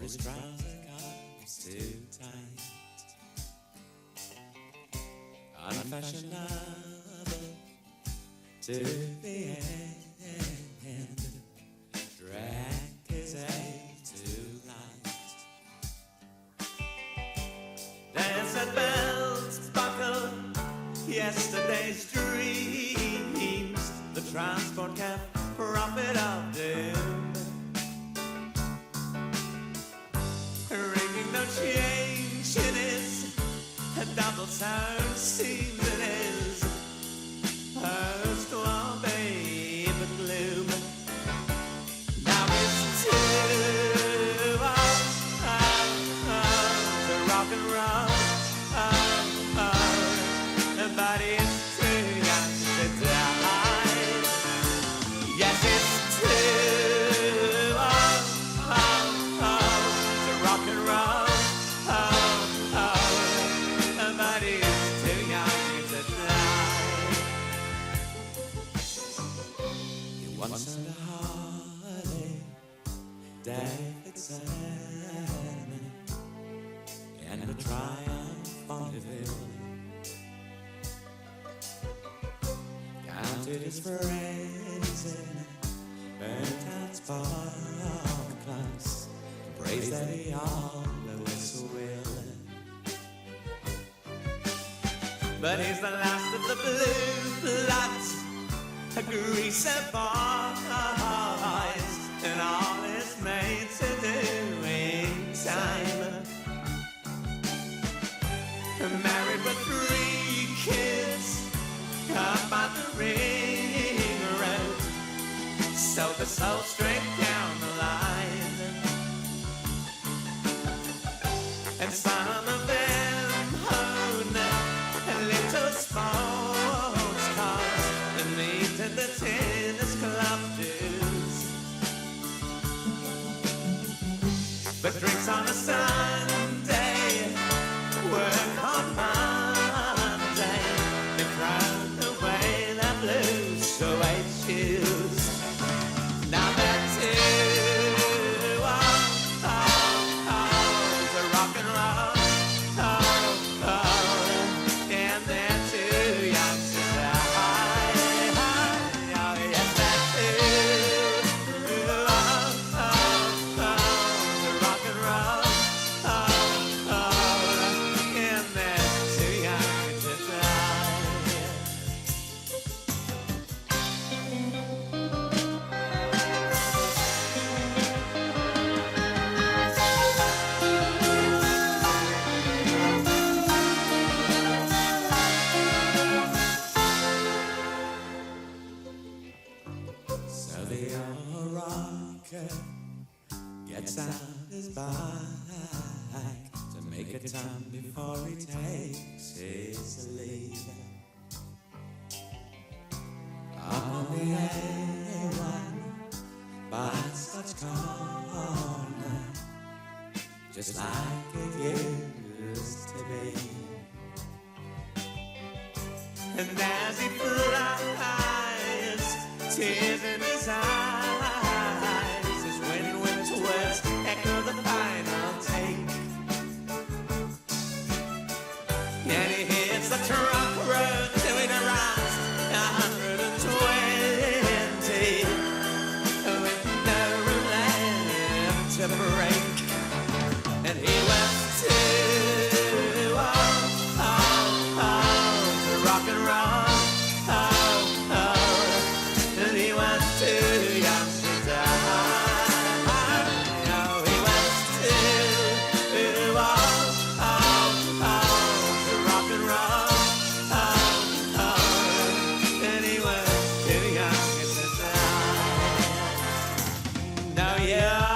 his trouser cuffs too tight. Unfashionable to the end, drank his age too light. Desert bells buckle yesterday's dreams, the transport cab prophet of doom, ringing no change in his double sound seems it is hers to obey the gloom. Now it's too to rock and roll, but it's too young to die. Yes, it's too to rock and roll. Once in a Harley Davidson and a Triumph on the hill, counted his friends in burnt out spark plugs, praised that he always will. But he's the last of the blue bloods, a greaser boys, and all is made to do in time. Married with 3 kids up on the ring road, sold the soul straight down the line, and some of them own a little sports cars and meet at the tennis club dues. But drinks on a Sunday, work on Monday, they throw away their blue suede shoes. Now they're too old to rock and roll, and they're too young to die. Oh, yes, they're too old to rock and roll, and they're too young to die. So the old rocker gets out his bike to make a time before he takes his leave. Up on the A1 by Scotch Corner, just like it used to be. And as he flies, tears in his eyes, his wind whipped words echo the final take. And he hits the truck road doing around 120, with no room left to break. And he was too old to rock and roll, and he was too young to die. Oh, he was too old to rock and roll, and he was too young to die. No, yeah.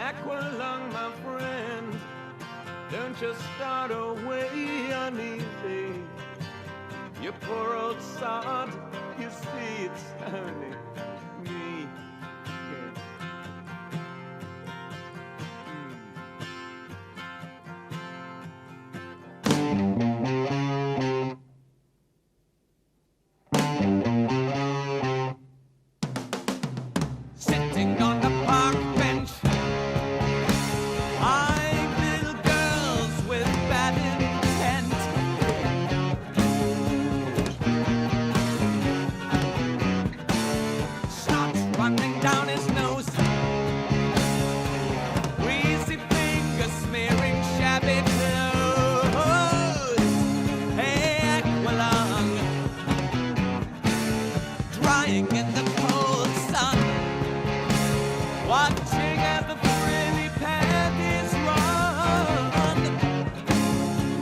Aqualung, my friend, don't just start away uneasy. You poor old sod, you see it's only me. Sitting on the park bench, eyeing little girls with bad intent. Starts running down his nose, greasy fingers smearing shabby clothes. Hey, Aqualung, drying in the cold sun, watching as the frilly panties run.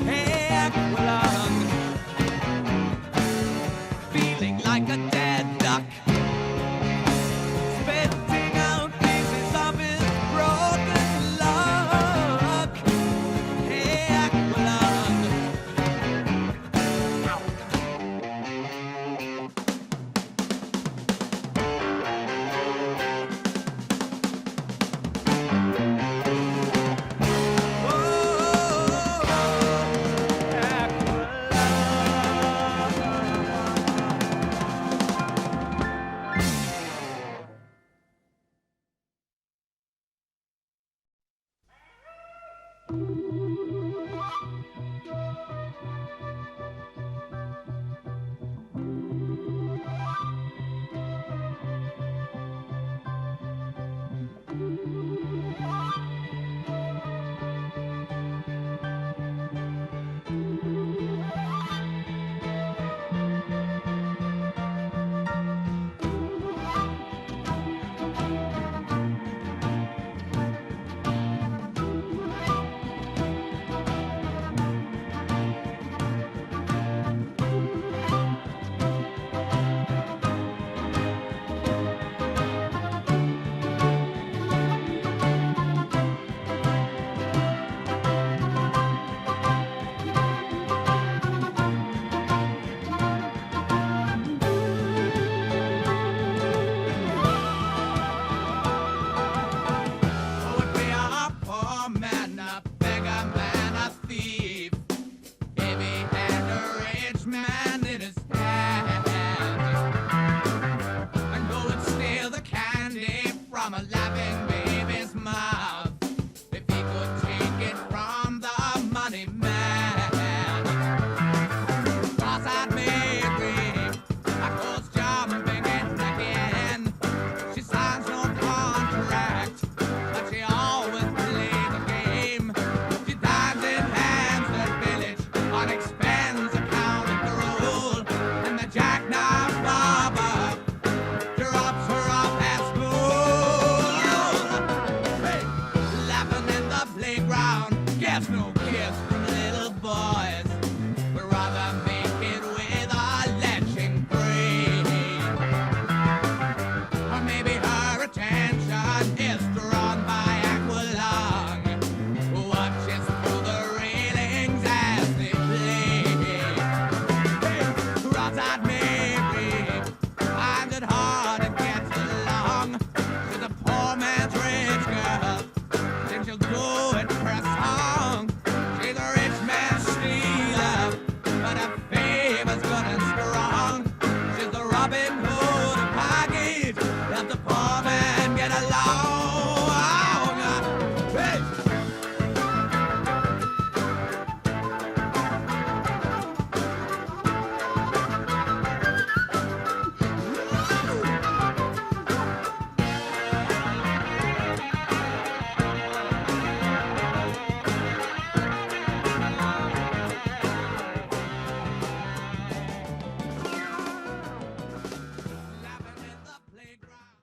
Hey, Aqualung, feeling like a dead duck, spitting out pieces of his broken luck. Hey, Aqualung. Would be a poor man, a beggar man, a thief, if he had a rich man in his hand, and go and steal the candy from a laughing baby's mouth, if he could take it from the money man. Cross-eyed Mary, that goes jumping in again. She signs no contract, but she always plays the game. She dives in Hampstead Village on expense accounting the rule, and the jackknife barber drops her off at school. Hey, laughing in the playground, gets no kiss from little boys, but rather make it with a lynching breed. Or maybe her attention is drawn by Aqualung, who watches through the railings as they play. Hey, cross-eyed Mary finds it hard to get along. She's a poor man's rich girl, then she'll do it for a song. She's a rich man's stealer, but her favor's good and strong. She's the Robin Hood